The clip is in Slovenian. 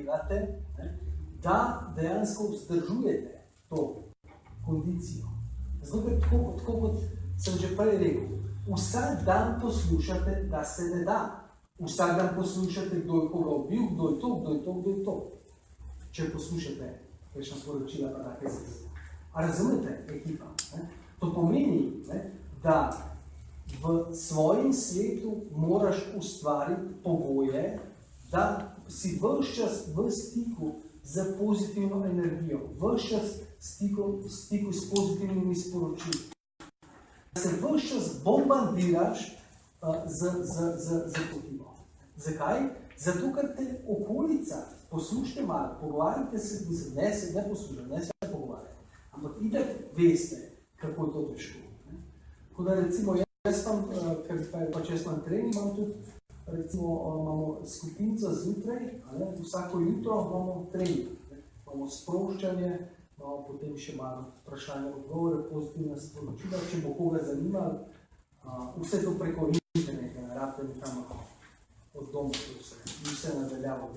delate, da dejansko vzdržujete to kondicijo. Zato, ker tako kot sem že prej rekel, vsak dan poslušate, da se ne da. Vsak dan poslušate, kdo je koga ubil, kdo je to, kdo je to, kdo je to. Če poslušate prejšnja sporočila, pa take zveze. A razumete, ekipa? To pomeni, da v svojem svetu moraš ustvariti pogoje, da si ves čas v stiku z pozitivno energijo, ves čas v stiku s pozitivnimi sporočili. Da se ves čas bombardiraš z potivo. Zakaj? Zato, ker te okolica, poslušajte malo, pogovarjajte se, ne poslušajte, ne se pogovarjajte, ampak itak veste, kako je to težko. Tako da recimo jaz tam, ker pač jaz imam trening, imam tudi, recimo imamo skupinca zjutraj, vsako jutro imamo trening, imamo sproščanje, imamo potem še malo vprašanje odgovore, pozitivne sporočila, če bo koga zanimalo, vse to preko interneta, ne rabite nekam od doma, vse nadaljavo.